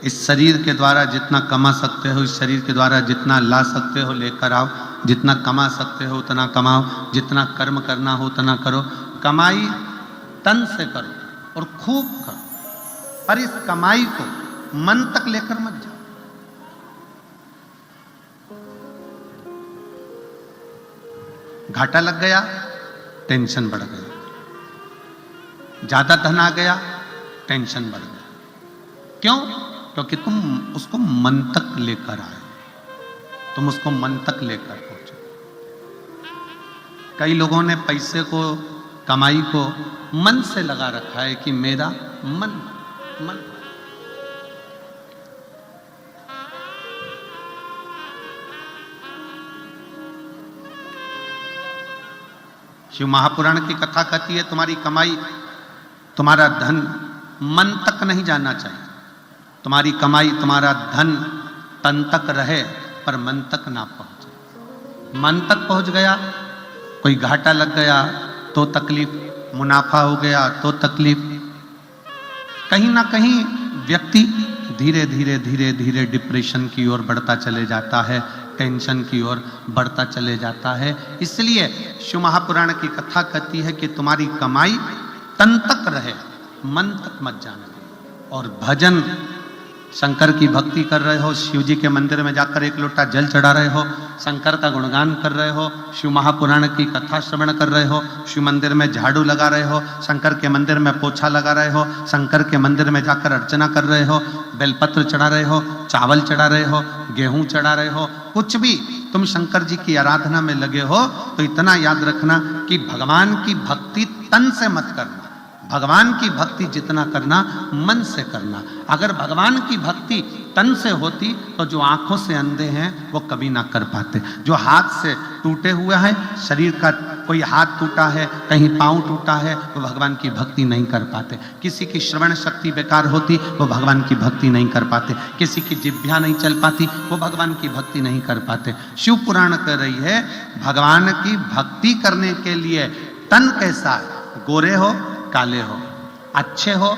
इस शरीर के द्वारा जितना कमा सकते हो, इस शरीर के द्वारा जितना ला सकते हो लेकर आओ, जितना कमा सकते हो उतना कमाओ, जितना कर्म करना हो उतना करो। कमाई तन से करो और खूब करो, पर इस कमाई को मन तक लेकर मत जाओ। घाटा लग गया, टेंशन बढ़ गया, ज्यादा धन आ गया, टेंशन बढ़ गया। क्यों? क्योंकि तुम उसको मन तक लेकर आए, तुम उसको मन तक लेकर पहुंचे। कई लोगों ने पैसे को, कमाई को मन से लगा रखा है कि मेरा मन मन। शिव महापुराण की कथा कहती है तुम्हारी कमाई, तुम्हारा धन मन तक नहीं जाना चाहिए। तुम्हारी कमाई, तुम्हारा धन तन तक रहे पर मन तक ना पहुंचे। मन तक पहुंच गया, कोई घाटा लग गया तो तकलीफ, मुनाफा हो गया तो तकलीफ। कहीं ना कहीं व्यक्ति धीरे धीरे धीरे धीरे डिप्रेशन की ओर बढ़ता चले जाता है, टेंशन की ओर बढ़ता चले जाता है। इसलिए शिव महापुराण की कथा कहती है कि तुम्हारी कमाई तन तक रहे, मन तक मत जाना। और भजन, शंकर की भक्ति कर रहे हो, शिव जी के मंदिर में जाकर एक लोटा जल चढ़ा रहे हो, शंकर का गुणगान कर रहे हो, शिव महापुराण की कथा श्रवण कर रहे हो, शिव मंदिर में झाड़ू लगा रहे हो, शंकर के मंदिर में पोछा लगा रहे हो, शंकर के मंदिर में जाकर अर्चना कर रहे हो, बेलपत्र चढ़ा रहे हो, चावल चढ़ा रहे हो, गेहूं चढ़ा रहे हो, कुछ भी तुम शंकर जी की आराधना में लगे हो, तो इतना याद रखना कि भगवान की भक्ति तन से मत करना। भगवान की भक्ति जितना करना मन से करना। अगर भगवान की भक्ति तन से होती तो जो आंखों से अंधे हैं वो कभी ना कर पाते, जो हाथ से टूटे हुए हैं, शरीर का कोई हाथ टूटा है, कहीं पांव टूटा है, वो भगवान की भक्ति नहीं कर पाते। किसी की श्रवण शक्ति बेकार होती, वो भगवान की भक्ति नहीं कर पाते। किसी की जिह्वा नहीं चल पाती, वो भगवान की भक्ति नहीं कर पाते। शिव पुराण कह रही है भगवान की भक्ति करने के लिए तन कैसा है, गोरे हो काले हो, अच्छे हो,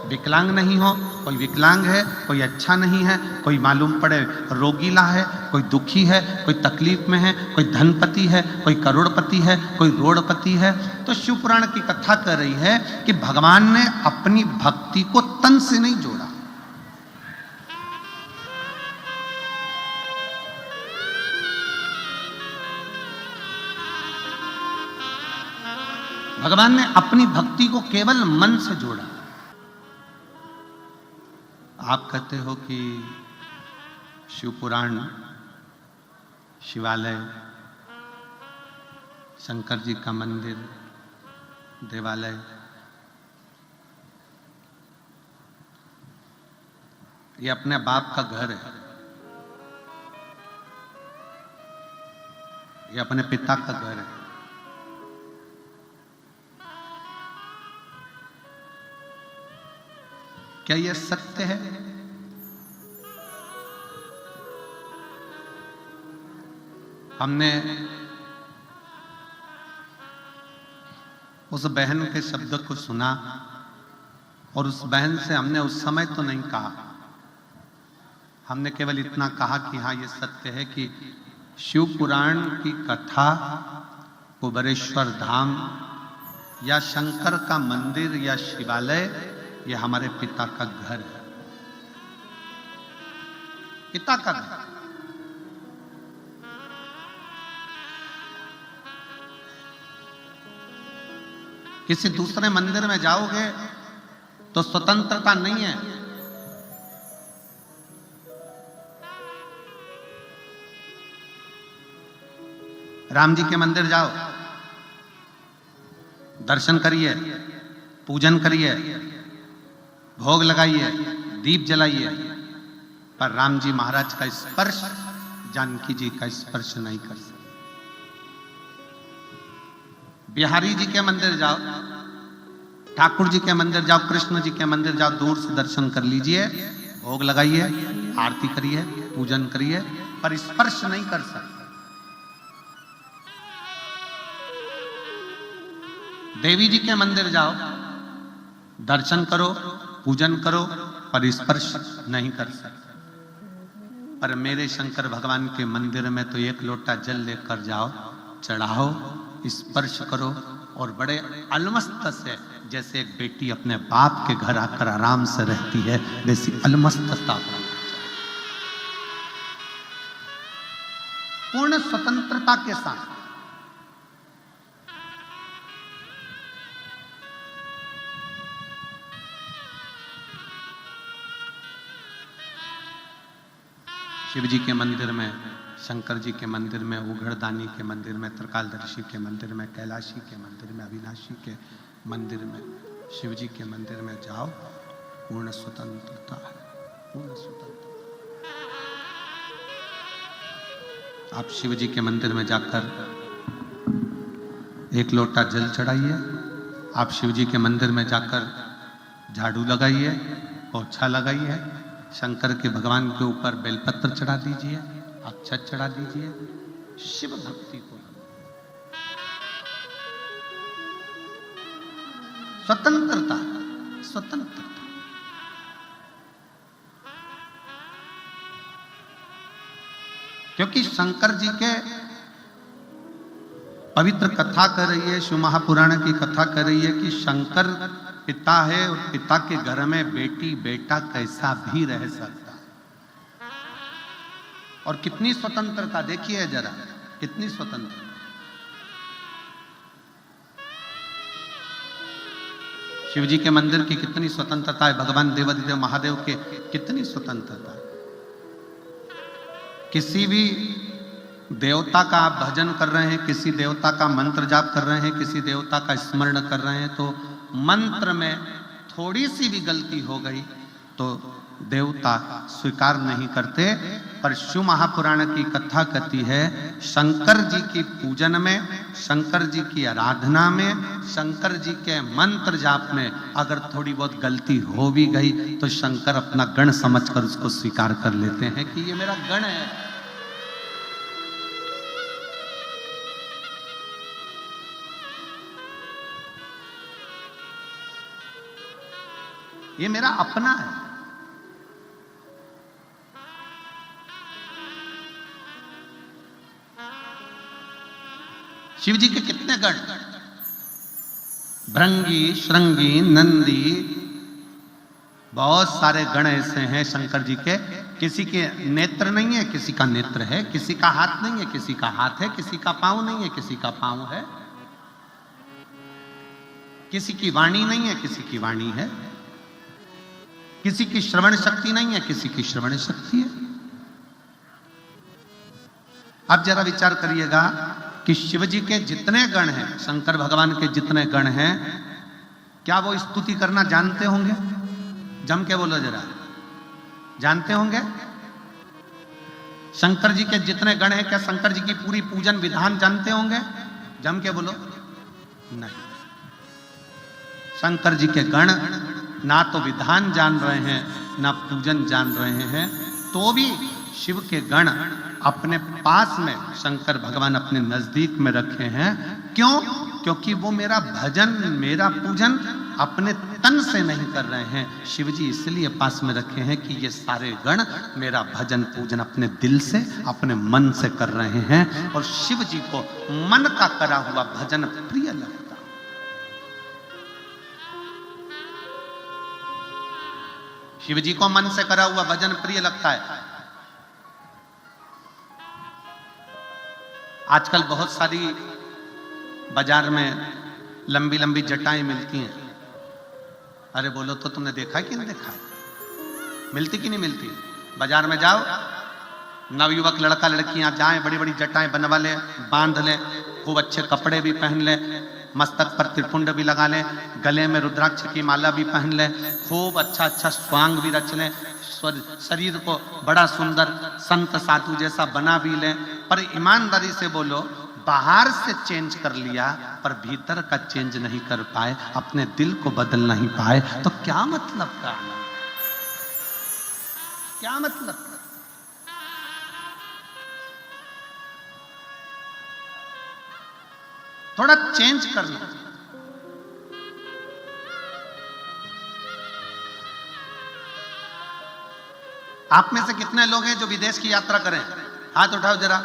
विकलांग नहीं हो, कोई विकलांग है, कोई अच्छा नहीं है, कोई मालूम पड़े रोगीला है, कोई दुखी है, कोई तकलीफ में है, कोई धनपति है, कोई करोड़पति है, कोई रोड़पति है। तो शिव पुराण की कथा कर रही है कि भगवान ने अपनी भक्ति को तन से नहीं जोड़ा। भगवान ने अपनी भक्ति को केवल मन से जोड़ा। आप कहते हो कि शिव पुराण, शिवालय, शंकर जी का मंदिर, देवालय, ये अपने बाप का घर है, ये अपने पिता का घर है। क्या यह सत्य है? हमने उस बहन के शब्द को सुना और उस बहन से हमने उस समय तो नहीं कहा, हमने केवल इतना कहा कि हाँ ये सत्य है कि शिव पुराण की कथा, कुबेरेश्वर धाम या शंकर का मंदिर या शिवालय, ये हमारे पिता का घर है, पिता का घर। किसी दूसरे मंदिर में जाओगे तो स्वतंत्रता नहीं है। राम जी के मंदिर जाओ, दर्शन करिए, पूजन करिए, भोग लगाइए, दीप जलाइए, पर राम जी महाराज का स्पर्श, जानकी जी का स्पर्श नहीं कर सकते। बिहारी जी के मंदिर जाओ, ठाकुर जी के मंदिर जाओ, कृष्ण जी के मंदिर जाओ, दूर से दर्शन कर लीजिए, भोग लगाइए, आरती करिए, पूजन करिए, पर स्पर्श नहीं कर सकते। देवी जी के मंदिर जाओ, दर्शन करो, पूजन करो, पर स्पर्श नहीं कर सकते। पर मेरे शंकर भगवान के मंदिर में तो एक लोटा जल लेकर जाओ, चढ़ाओ, स्पर्श करो और बड़े अलमस्त से, जैसे एक बेटी अपने बाप के घर आकर आराम से रहती है, वैसी अलमस्तता, पूर्ण स्वतंत्रता के साथ। शिव जी के मंदिर में, शंकर जी के मंदिर में, उघड़दानी के मंदिर में, त्रिकालदर्शी के मंदिर में, कैलाशी के मंदिर में, अविनाशी के मंदिर में, शिव जी के मंदिर में जाओ, पूर्ण स्वतंत्रता है, पूर्ण स्वतंत्रता। आप शिव जी के मंदिर में जाकर एक लोटा जल चढ़ाइए, आप शिव जी के मंदिर में जाकर झाड़ू लगाइए, पोछा लगाइए, शंकर के भगवान के ऊपर बेलपत्र चढ़ा दीजिए, अक्षत चढ़ा दीजिए, शिव भक्ति को। स्वतंत्रता, स्वतंत्रता। क्योंकि शंकर जी के पवित्र कथा कर रही है, शिव महापुराण की कथा कर रही है कि शंकर पिता है और पिता के घर में बेटी बेटा कैसा भी रह सकता है। और कितनी स्वतंत्रता देखिए जरा, कितनी स्वतंत्रता। शिव जी के मंदिर की कितनी स्वतंत्रता है, भगवान देवाधिदेव महादेव के कितनी स्वतंत्रता है। किसी भी देवता का आप भजन कर रहे हैं, किसी देवता का मंत्र जाप कर रहे हैं, किसी देवता का स्मरण कर रहे हैं, तो मंत्र में थोड़ी सी भी गलती हो गई तो देवता स्वीकार नहीं करते। पर शिव महापुराण की कथा कहती है शंकर जी की पूजन में, शंकर जी की आराधना में, शंकर जी के मंत्र जाप में अगर थोड़ी बहुत गलती हो भी गई तो शंकर अपना गण समझकर उसको स्वीकार कर लेते हैं कि ये मेरा गण है। ये मेरा अपना है। शिव जी के कितने गण, भृंगी, श्रृंगी, नंदी, बहुत सारे गण ऐसे हैं शंकर जी के। किसी के नेत्र नहीं है, किसी का नेत्र है, किसी का हाथ नहीं है, किसी का हाथ है, किसी का पांव नहीं है, किसी का पांव है, किसी की वाणी नहीं है, किसी की वाणी है, किसी की श्रवण शक्ति नहीं है, किसी की श्रवण शक्ति है। अब जरा विचार करिएगा कि शिव जी के जितने गण हैं, शंकर भगवान के जितने गण हैं, क्या वो स्तुति करना जानते होंगे? जम के बोलो जरा, जानते होंगे? शंकर जी के जितने गण हैं, क्या शंकर जी की पूरी पूजन विधान जानते होंगे? जम के बोलो। नहीं। शंकर जी के गण ना तो विधान जान रहे हैं, ना पूजन जान रहे हैं, तो भी शिव के गण अपने पास में शंकर भगवान अपने नजदीक में रखे हैं। क्यों? क्योंकि वो मेरा भजन, मेरा पूजन अपने तन से नहीं कर रहे हैं। शिव जी इसलिए पास में रखे हैं कि ये सारे गण मेरा भजन पूजन अपने दिल से, अपने मन से कर रहे हैं। और शिव जी को मन का करा हुआ भजन प्रिय लगता। शिव जी को मन से करा हुआ भजन प्रिय लगता है। आजकल बहुत सारी बाजार में लंबी लंबी जटाएं मिलती हैं। अरे बोलो तो तुमने देखा है कि नहीं देखा है? मिलती कि नहीं मिलती? बाजार में जाओ, नवयुवक लड़का लड़कियां जाएं, बड़ी बड़ी जटाएं बनवा ले, बांध ले, खूब अच्छे कपड़े भी पहन ले, मस्तक पर त्रिपुंड भी लगा ले, गले में रुद्राक्ष की माला भी पहन ले, खूब अच्छा अच्छा स्वांग भी रच ले, शरीर को बड़ा सुंदर संत साधु जैसा बना भी ले। पर ईमानदारी से बोलो, बाहर से चेंज कर लिया पर भीतर का चेंज नहीं कर पाए, अपने दिल को बदल नहीं पाए, तो क्या मतलब का आनंद? क्या मतलब? थोड़ा चेंज करना। आप में से कितने लोग हैं जो विदेश की यात्रा करें? हाथ उठाओ जरा।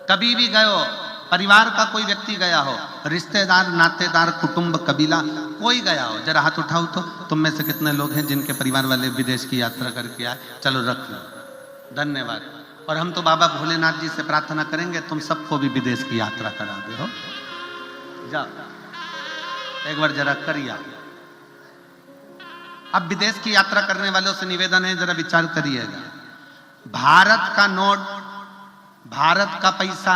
कभी भी गए हो, परिवार का कोई व्यक्ति गया हो, रिश्तेदार, नातेदार, कुटुंब, कबीला, कोई गया हो, जरा हाथ उठाओ। तो तुम में से कितने लोग हैं जिनके परिवार वाले विदेश की यात्रा करके आए? चलो रख लो, धन्यवाद। और हम तो बाबा भोलेनाथ जी से प्रार्थना करेंगे तुम सबको भी विदेश की यात्रा करा दे हो। जाओ एक बार जरा करिए। अब विदेश की यात्रा करने वालों से निवेदन है, जरा विचार करिएगा। भारत का नोट, भारत का पैसा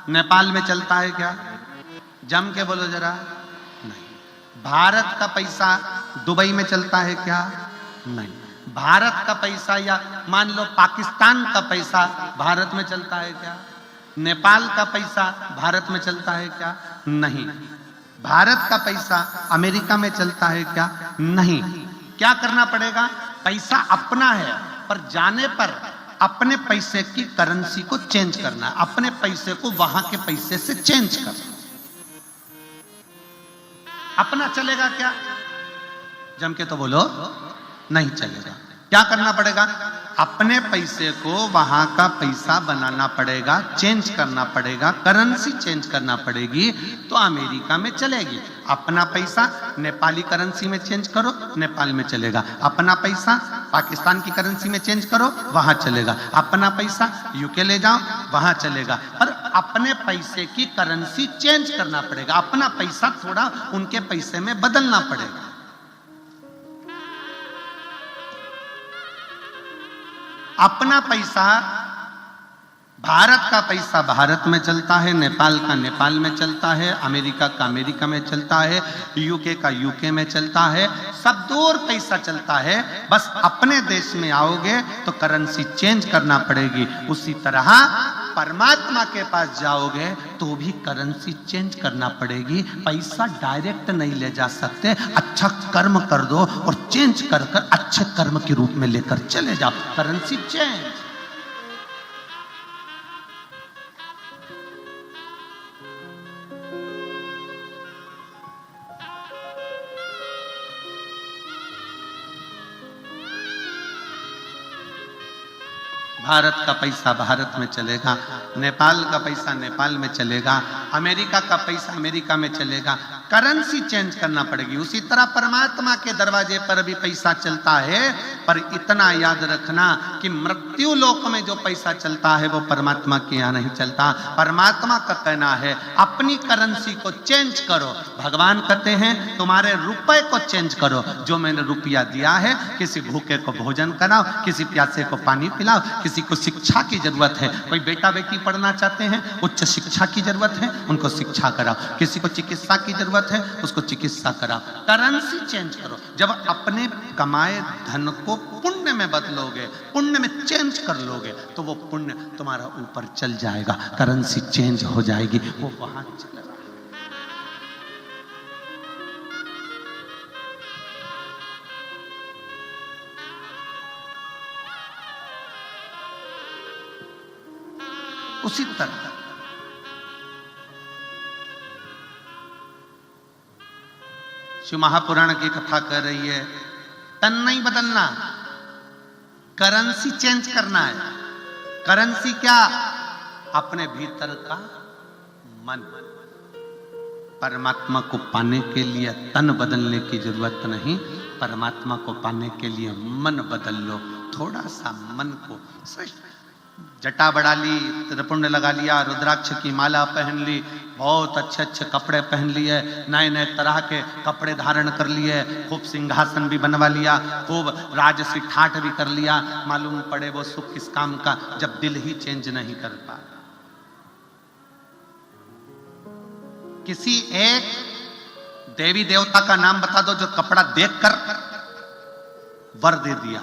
नेपाल में चलता है क्या? जम के बोलो जरा। नहीं। भारत का पैसा दुबई में चलता है क्या? नहीं। भारत का पैसा या मान लो पाकिस्तान का पैसा भारत में चलता है क्या? नेपाल का पैसा भारत में चलता है क्या? नहीं। भारत का पैसा अमेरिका में चलता है क्या? नहीं। क्या करना पड़ेगा? पैसा अपना है, पर जाने पर अपने पैसे की करेंसी को चेंज करना है, अपने पैसे को वहां के पैसे से चेंज करना। अपना चलेगा क्या? जम के तो बोलो, नहीं चलेगा। क्या करना पड़ेगा? अपने पैसे को वहां का पैसा बनाना पड़ेगा, चेंज करना पड़ेगा, करेंसी चेंज करना पड़ेगी, तो अमेरिका में चलेगी। अपना पैसा नेपाली करेंसी में चेंज करो, नेपाल में चलेगा। अपना पैसा पाकिस्तान की करेंसी में चेंज करो, वहां चलेगा। अपना पैसा यूके ले जाओ, वहां चलेगा। पर अपने पैसे की करेंसी चेंज करना पड़ेगा, अपना पैसा थोड़ा उनके पैसे में बदलना पड़ेगा। अपना पैसा, भारत का पैसा भारत में चलता है, नेपाल का नेपाल में चलता है, अमेरिका का अमेरिका में चलता है, यूके का यूके में चलता है, सब दूर पैसा चलता है। बस अपने देश में आओगे तो करेंसी चेंज करना पड़ेगी। उसी तरह परमात्मा के पास जाओगे तो भी करेंसी चेंज करना पड़ेगी। पैसा डायरेक्ट नहीं ले जा सकते। अच्छा कर्म कर दो और चेंज कर कर अच्छे कर्म के रूप में लेकर चले जाओ, करेंसी चेंज। भारत का पैसा भारत में चलेगा, नेपाल का पैसा नेपाल में चलेगा, अमेरिका का पैसा अमेरिका में चलेगा। करेंसी चेंज करना पड़ेगी। उसी तरह परमात्मा के दरवाजे पर भी पैसा चलता है, पर इतना याद रखना कि मृत्यु लोक में जो पैसा चलता है वो परमात्मा के यहाँ नहीं चलता। परमात्मा का कहना है अपनी करेंसी को चेंज करो। भगवान कहते हैं तुम्हारे रुपए को चेंज करो। जो मैंने रुपया दिया है, किसी भूखे को भोजन कराओ, किसी प्यासे को पानी पिलाओ, किसी को शिक्षा की जरूरत है, कोई बेटा बेटी पढ़ना चाहते हैं, उच्च शिक्षा की जरूरत है, उनको शिक्षा कराओ। किसी को चिकित्सा की जरूरत है, उसको चिकित्सा कराओ। करेंसी चेंज करो। जब अपने कमाए धन को पुण्य में बदलोगे, पुण्य में चेंज कर लोगे, तो वो पुण्य तुम्हारा ऊपर चल जाएगा, करेंसी चेंज हो जाएगी, वो वहां चला जाएगा। उसी तरह शिव महापुराण की कथा कर रही है, तन नहीं बदलना, करेंसी चेंज करना है। करेंसी क्या? अपने भीतर का मन। परमात्मा को पाने के लिए तन बदलने की जरूरत नहीं, परमात्मा को पाने के लिए मन बदल लो। थोड़ा सा मन को जटा बढ़ा ली, त्रिपुंड लगा लिया, रुद्राक्ष की माला पहन ली, बहुत अच्छे अच्छे कपड़े पहन लिए, नए नए तरह के कपड़े धारण कर लिए, खूब सिंहासन भी बनवा लिया, खूब राजसी ठाठ भी कर लिया। मालूम पड़े वो सुख किस काम का, जब दिल ही चेंज नहीं कर पा। किसी एक देवी देवता का नाम बता दो जो कपड़ा देखकर वर दे दिया।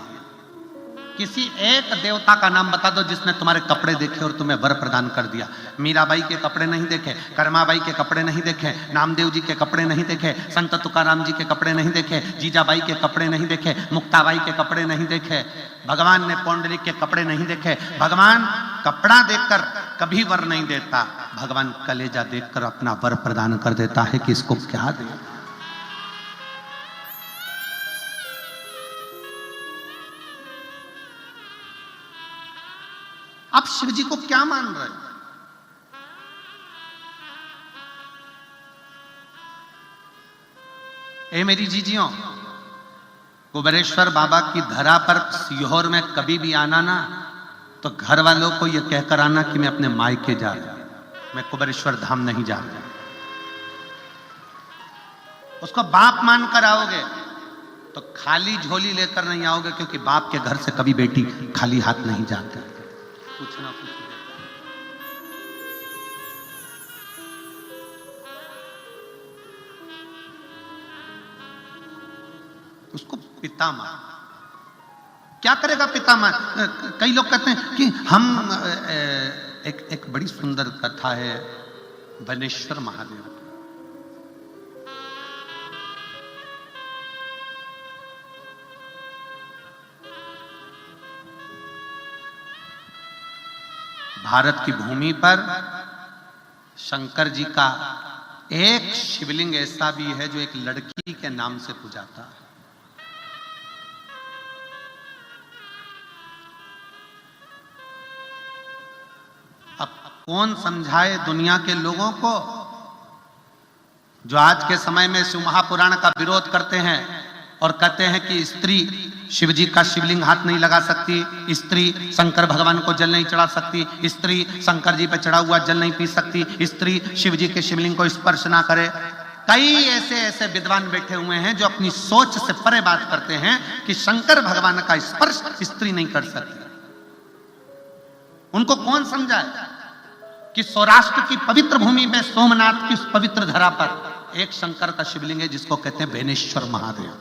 किसी एक देवता का नाम बता दो जिसने तुम्हारे कपड़े देखे और तुम्हें वर प्रदान कर दिया। मीराबाई के कपड़े नहीं देखे, कर्माबाई के कपड़े नहीं देखे, नामदेव जी के कपड़े नहीं देखे, संत तुकाराम जी के कपड़े नहीं देखे, जीजाबाई के कपड़े नहीं देखे, मुक्ताबाई के कपड़े नहीं देखे, भगवान ने पौंडलिक के कपड़े नहीं देखे। भगवान कपड़ा देखकर कभी वर नहीं देता, भगवान कलेजा देखकर अपना वर प्रदान कर देता है कि इसको क्या दे। आप शिव जी को क्या मान रहे हो? ए मेरी जीजियों, कुबेरेश्वर बाबा की धरा पर सीहोर में कभी भी आना ना, तो घर वालों को यह कहकर आना कि मैं अपने मायके जा रहा हूं, मैं कुबेरेश्वर धाम नहीं जा रहा। उसको बाप मानकर आओगे तो खाली झोली लेकर नहीं आओगे, क्योंकि बाप के घर से कभी बेटी खाली हाथ नहीं जाती। कुछ ना कुछ उसको पिता मान। क्या करेगा पिता मान? कई लोग कहते हैं कि हम एक बड़ी सुंदर कथा है बनेश्वर महादेव। भारत की भूमि पर शंकर जी का एक शिवलिंग ऐसा भी है जो एक लड़की के नाम से पूजाता है। अब कौन समझाए दुनिया के लोगों को जो आज के समय में शिव महापुराण का विरोध करते हैं और कहते हैं कि स्त्री शिव जी का शिवलिंग हाथ नहीं लगा सकती, स्त्री शंकर भगवान को जल नहीं चढ़ा सकती, स्त्री शंकर जी पे चढ़ा हुआ जल नहीं पी सकती, स्त्री शिव जी के शिवलिंग को स्पर्श ना करे। कई ऐसे विद्वान बैठे हुए हैं जो अपनी सोच से परे बात करते हैं कि शंकर भगवान का स्पर्श स्त्री नहीं कर सकती। उनको कौन समझाए कि सौराष्ट्र की पवित्र भूमि में सोमनाथ की उस पवित्र धरा पर एक शंकर का शिवलिंग है जिसको कहते हैं बेनेश्वर महादेव।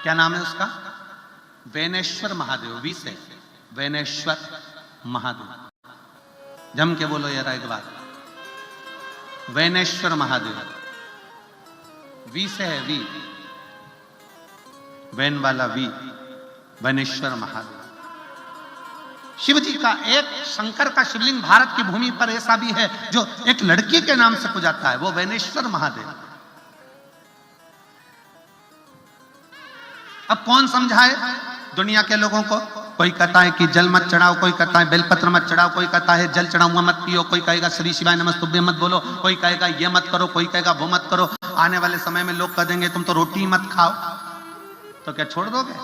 क्या नाम है उसका? वेनेश्वर महादेव। वी से वेनेश्वर महादेव। जम के बोलो यार एक बार, वेनेश्वर महादेव। वी से है वी, वैन वाला वी, वेनेश्वर महादेव। शिव जी का एक शंकर का शिवलिंग भारत की भूमि पर ऐसा भी है जो एक लड़की के नाम से पूजाता है, वो वेनेश्वर महादेव। अब कौन समझाए दुनिया के लोगों को? कोई कहता है कि जल मत चढ़ाओ, कोई कहता है बेलपत्र मत चढ़ाओ, कोई कहता है जल चढ़ा हुआ मत पियो, कोई कहेगा श्री शिवाय नमस्तुभ्यं मत बोलो, कोई कहेगा ये मत करो, कोई कहेगा वो मत करो। आने वाले समय में लोग कह देंगे तुम तो रोटी मत खाओ, तो क्या छोड़ दोगे?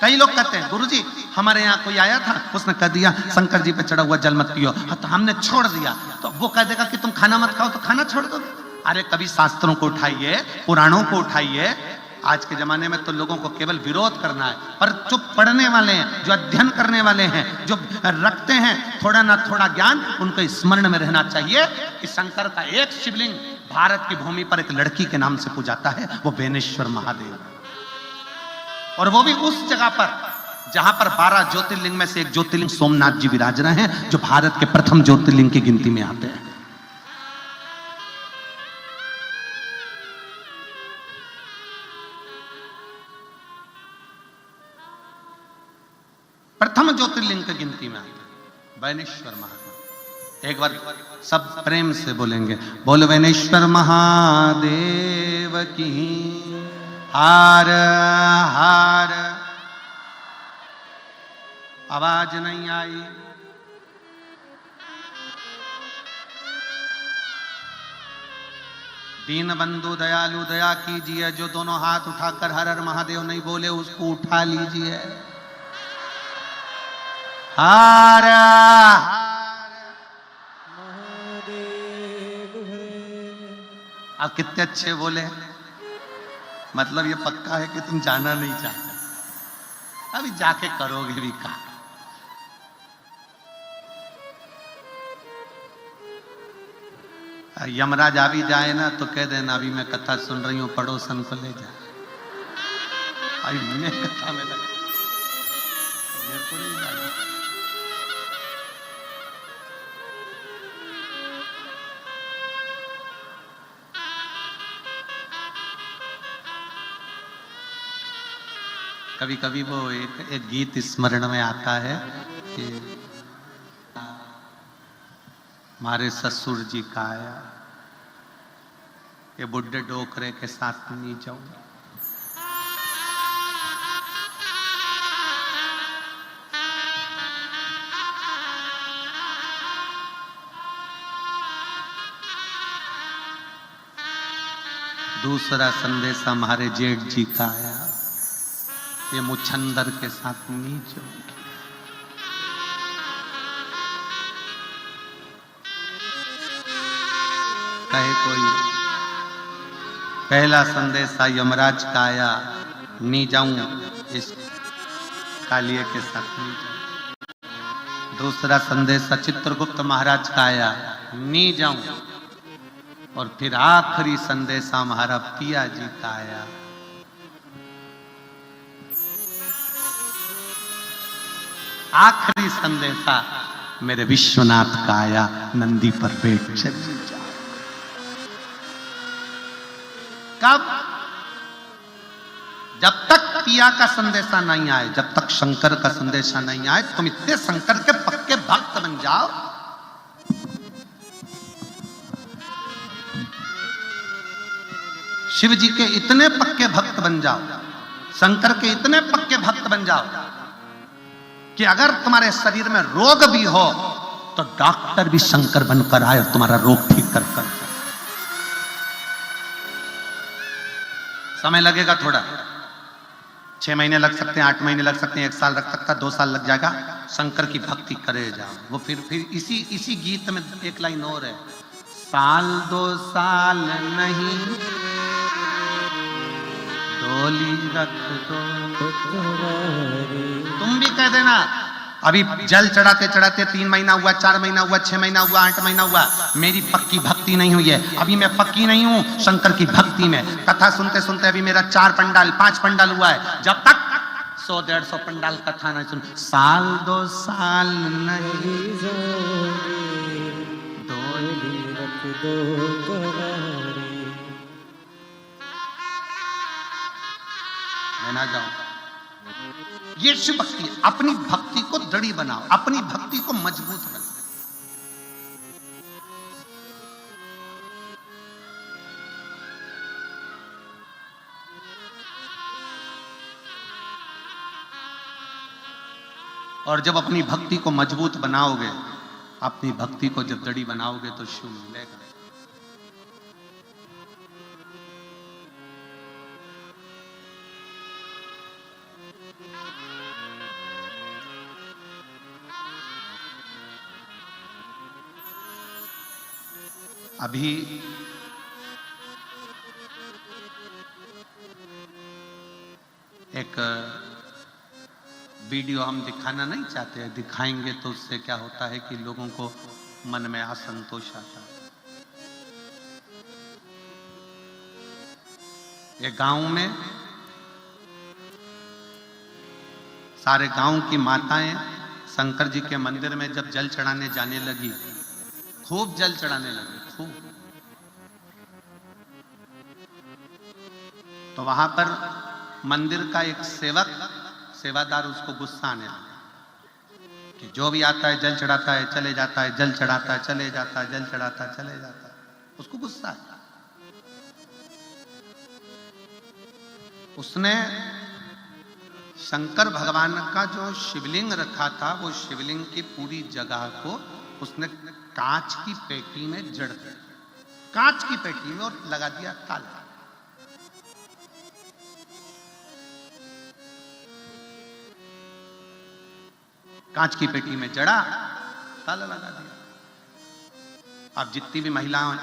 कई लोग कहते हैं गुरुजी हमारे यहाँ कोई आया था, उसने कह दिया शंकर जी पे चढ़ा हुआ जल मत पियो, तो हमने छोड़ दिया। तो वो कह देगा कि तुम खाना मत खाओ, तो खाना छोड़ दोगे? अरे कभी शास्त्रों को उठाइए, पुराणों को उठाइए। आज के जमाने में तो लोगों को केवल विरोध करना है, पर जो पढ़ने वाले हैं, जो अध्ययन करने वाले हैं, जो रखते हैं थोड़ा ना थोड़ा ज्ञान, उनको स्मरण में रहना चाहिए कि शंकर का एक शिवलिंग भारत की भूमि पर एक लड़की के नाम से पूजाता है, वो बेनेश्वर महादेव। और वो भी उस जगह पर जहां पर 12 ज्योतिर्लिंग में से एक ज्योतिर्लिंग सोमनाथ जी विराज रहे हैं, जो भारत के प्रथम ज्योतिर्लिंग की गिनती में आते हैं। प्रथम ज्योतिर्लिंग की गिनती में आते हैं वैनेश्वर महादेव। एक बार सब प्रेम से बोलेंगे, बोल वैनेश्वर महादेव की हार हार। आवाज नहीं आई। दीन बंधु दयालु दया कीजिए, जो दोनों हाथ उठाकर हर हर महादेव नहीं बोले उसको उठा लीजिए। हार हार महादेव। आप कितने अच्छे बोले, मतलब ये पक्का है कि तुम जाना नहीं चाहते, अभी जाके करोगे भी का। यमराज आ भी जाए ना तो कह देना अभी मैं कथा सुन रही हूं, पड़ोसन को ले जाए। अभी मैं कथा में लगा, मेरे को नहीं जाना। कभी कभी वो एक गीत स्मरण में आता है कि हमारे ससुर जी का आया कि बुढ़े डोकरे के साथ नहीं जाऊंगा। दूसरा संदेश हमारे जेठ जी का आया, ये मुछंदर के साथ नीच होगी। कहे कोई, पहला संदेशा यमराज का आया, नी जाऊं इस कालिए के साथ नी जाऊं। दूसरा संदेशा चित्रगुप्त महाराज का आया, नी जाऊं। और फिर आखिरी संदेशा हमारा पिया जी का आया, आखिरी संदेशा मेरे विश्वनाथ का आया, नंदी पर बैठ चल जाओ। कब? जब तक पिया का संदेशा नहीं आए, जब तक शंकर का संदेशा नहीं आए, तुम इतने शंकर के पक्के भक्त बन जाओ, शिव जी के इतने पक्के भक्त बन जाओ, शंकर के इतने पक्के भक्त बन जाओ कि अगर तुम्हारे शरीर में रोग भी हो तो डॉक्टर भी शंकर बनकर आए और तुम्हारा रोग ठीक कर कर। समय लगेगा थोड़ा, 6 महीने लग सकते हैं, 8 महीने लग सकते हैं, 1 साल लग सकता है, 2 साल लग जाएगा। शंकर की भक्ति करे जाओ। वो फिर इसी गीत में एक लाइन और है, साल 2 साल नहीं डोली रख दो। तुम भी कह देना, अभी जल चढ़ाते चढ़ाते 3 महीना हुआ, 4 महीना हुआ, 6 महीना हुआ, 8 महीना हुआ, मेरी पक्की भक्ति नहीं हुई है, अभी मैं पक्की नहीं हूं शंकर की भक्ति में। कथा सुनते सुनते अभी मेरा 4 पंडाल 5 पंडाल हुआ है, जब तक 100-150 पंडाल कथा नहीं सुन, साल 2 साल नहीं डोली रख दो। मैं ना जाऊं, ये शिव भक्ति। अपनी भक्ति को दृढ़ बनाओ, अपनी भक्ति को मजबूत बनाओ। और जब अपनी भक्ति को मजबूत बनाओगे, अपनी भक्ति को जब दृढ़ बनाओगे तो शिव मिलेगा। अभी एक वीडियो हम दिखाना नहीं चाहते हैं, दिखाएंगे तो उससे क्या होता है कि लोगों को मन में असंतोष आता है। एक गांव में सारे गांव की माताएं शंकर जी के मंदिर में जब जल चढ़ाने जाने लगी, खूब जल चढ़ाने लगी, खूब, तो वहां पर मंदिर का एक सेवादार उसको गुस्सा आने लगा कि जो भी आता है जल चढ़ाता है चले जाता है, जल चढ़ाता है चले जाता है, जल चढ़ाता है चले जाता है, उसको गुस्सा आया। उसने शंकर भगवान का जो शिवलिंग रखा था, वो शिवलिंग की पूरी जगह को उसने कांच की पेटी में जड़ दिया, कांच की पेटी में, और लगा दिया ताला। कांच की पेटी में जड़ा, ताला लगा दिया। अब जितनी भी महिलाएं,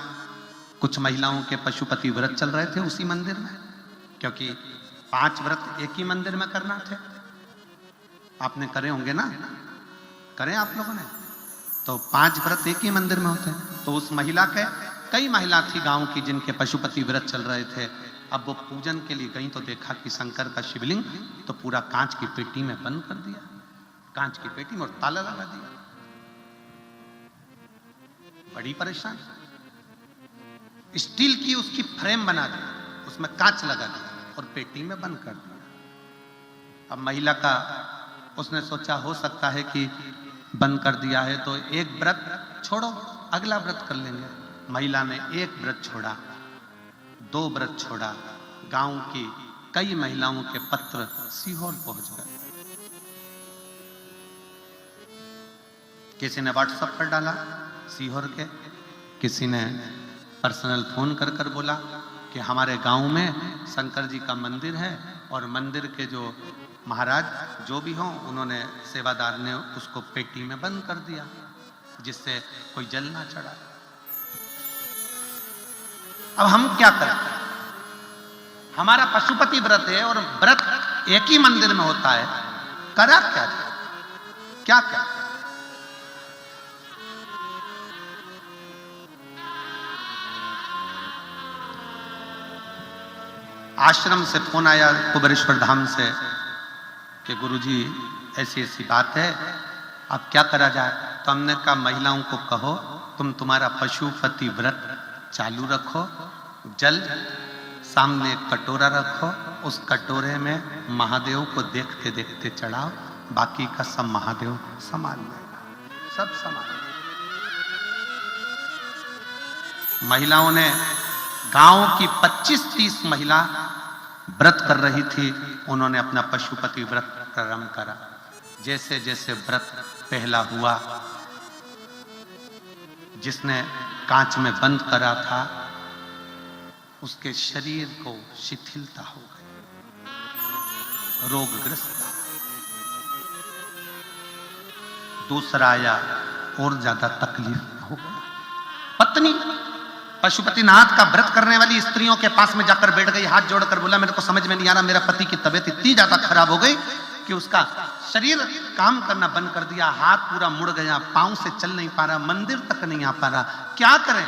कुछ महिलाओं के पशुपति व्रत चल रहे थे उसी मंदिर में, क्योंकि 5 व्रत एक ही मंदिर में करना थे। आपने करे होंगे ना, करें आप लोगों ने, तो 5 व्रत एक ही मंदिर में होते हैं। तो उस महिला के, कई महिला थी गांव की जिनके पशुपति व्रत चल रहे थे, अब वो पूजन के लिए गई तो देखा कि शंकर का शिवलिंग तो पूरा कांच की पेटी में बंद कर दिया, कांच की पेटी में, और ताला लगा दिया। बड़ी परेशान, स्टील की उसकी फ्रेम बना दी, उसमें कांच लगा दिया और पेटी में बंद कर दिया। अब महिला का, उसने सोचा हो सकता है कि बंद कर दिया है तो एक व्रत छोड़ो, अगला व्रत कर लेंगे। महिला ने एक व्रत छोड़ा, 2 व्रत छोड़ा, गांव की कई महिलाओं के पत्र सीहोर पहुंच गए। किसी ने व्हाट्सएप पर डाला सीहोर के, किसी ने पर्सनल फोन कर कर बोला, कि हमारे गांव में शंकर जी का मंदिर है और मंदिर के जो महाराज जो भी हों उन्होंने सेवादार ने उसको पेटी में बंद कर दिया जिससे कोई जल ना चढ़ा। अब हम क्या करें? हमारा पशुपति व्रत है और व्रत एक ही मंदिर में होता है, करा क्या जाए? क्या करें? आश्रम से फोन आया कुबेरेश्वर धाम से कि गुरुजी ऐसी ऐसी बात है, अब क्या करा जाए? तो हमने कहा महिलाओं को कहो तुम्हारा पशुपति व्रत चालू रखो, जल सामने एक कटोरा रखो, उस कटोरे में महादेव को देखते देखते चढ़ाओ, बाकी का सब महादेव संभाल लेगा, सब संभाल। महिलाओं ने, गांव की 25-30 महिला व्रत कर रही थी, उन्होंने अपना पशुपति व्रत प्रारंभ करा। जैसे जैसे व्रत पहला हुआ, जिसने कांच में बंद करा था उसके शरीर को शिथिलता हो गई, रोगग्रस्त। दूसरा आया और ज्यादा तकलीफ हो गई। पत्नी पशुपतिनाथ का व्रत करने वाली स्त्रियों के पास में जाकर बैठ गई, हाथ जोड़कर बोला मेरे को समझ में नहीं आ रहा, मेरा पति की तबीयत इतनी ज्यादा खराब हो गई कि उसका शरीर काम करना बंद कर दिया, हाथ पूरा मुड़ गया, पांव से चल नहीं पा रहा, मंदिर तक नहीं आ पा रहा, क्या करें?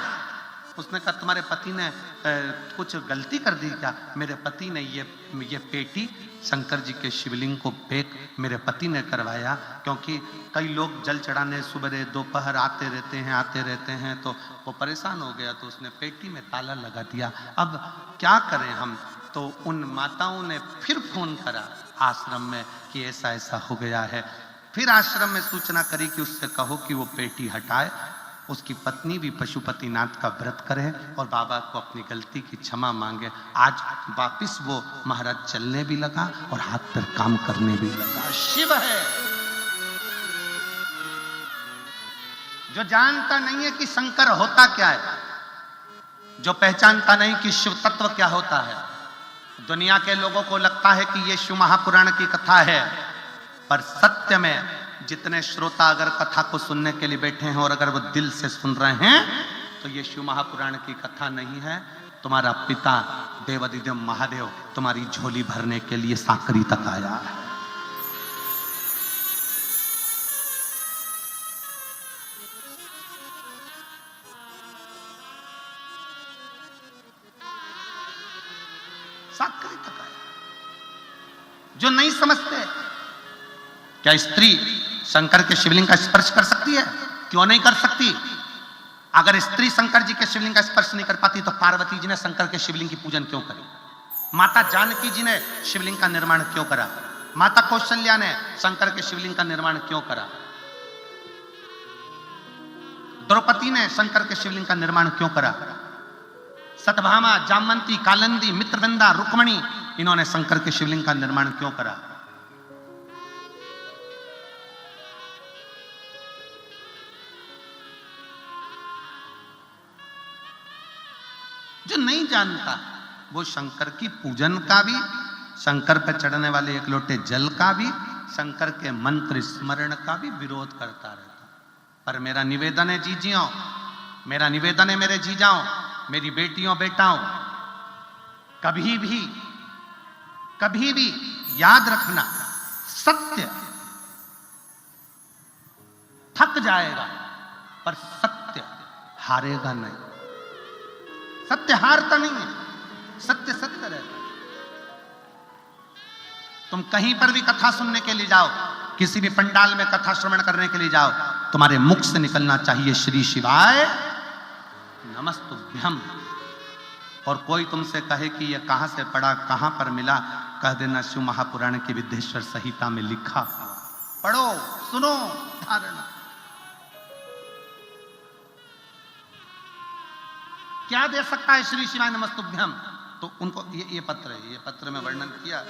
उसने कहा तुम्हारे पति ने कुछ गलती कर दी क्या? मेरे पति ने ये पेटी शंकर जी के शिवलिंग को पैक मेरे पति ने करवाया, क्योंकि कई लोग जल चढ़ाने सुबह दोपहर आते रहते हैं तो वो परेशान हो गया, तो उसने पेटी में ताला लगा दिया। अब क्या करें हम? तो उन माताओं ने फिर फोन करा आश्रम में कि ऐसा ऐसा हो गया है। फिर आश्रम में सूचना करी कि उससे कहो कि वो पेटी हटाए, उसकी पत्नी भी पशुपतिनाथ का व्रत करे और बाबा को अपनी गलती की क्षमा मांगे। आज वापिस वो महाराज चलने भी लगा और हाथ पर काम करने भी लगा। शिव है जो जानता नहीं है कि शंकर होता क्या है, जो पहचानता नहीं कि शिव तत्व क्या होता है। दुनिया के लोगों को लगता है कि ये शिव महापुराण की कथा है, पर सत्य में जितने श्रोता अगर कथा को सुनने के लिए बैठे हैं और अगर वो दिल से सुन रहे हैं तो ये शिव महापुराण की कथा नहीं है। तुम्हारा पिता देवाधिदेव महादेव तुम्हारी झोली भरने के लिए साकरी तक आया है। साकरी तक आया। जो नहीं समझते, क्या स्त्री शंकर के शिवलिंग का स्पर्श कर सकती है? क्यों नहीं कर सकती? अगर स्त्री शंकर जी के शिवलिंग का स्पर्श नहीं कर पाती तो पार्वती जी ने शंकर के शिवलिंग की पूजन क्यों करी? माता जानकी जी ने शिवलिंग का निर्माण क्यों करा? माता कौशल्या ने शंकर के शिवलिंग का निर्माण क्यों करा? द्रौपदी ने शंकर के शिवलिंग का निर्माण क्यों करा? सतभामा, जामवंती, कालिंदी, मित्रविंदा, रुक्मणी, इन्होंने शंकर के शिवलिंग का निर्माण क्यों करा? जो नहीं जानता वो शंकर की पूजन का भी, शंकर पर चढ़ने वाले एक लोटे जल का भी, शंकर के मंत्र स्मरण का भी विरोध करता रहता। पर मेरा निवेदन है जीजियों, मेरा निवेदन है मेरे जीजाओं, मेरी बेटियों बेटाओं, कभी भी याद रखना, सत्य थक जाएगा पर सत्य हारेगा नहीं। सत्य हारता नहीं है, सत्य सत्य रहता। तुम कहीं पर भी कथा सुनने के लिए जाओ, किसी भी पंडाल में कथा श्रवण करने के लिए जाओ, तुम्हारे मुख से निकलना चाहिए श्री शिवाय नमस्तुभ्यम। और कोई तुमसे कहे कि यह कहां से पढ़ा, कहां पर मिला, कह देना शिव महापुराण की विद्येश्वर संहिता में लिखा। पढ़ो, सुनो, धारणा। क्या दे सकता है श्री शिवाय नमस्तुभ्यम? तो उनको ये पत्र है, ये पत्र में वर्णन किया।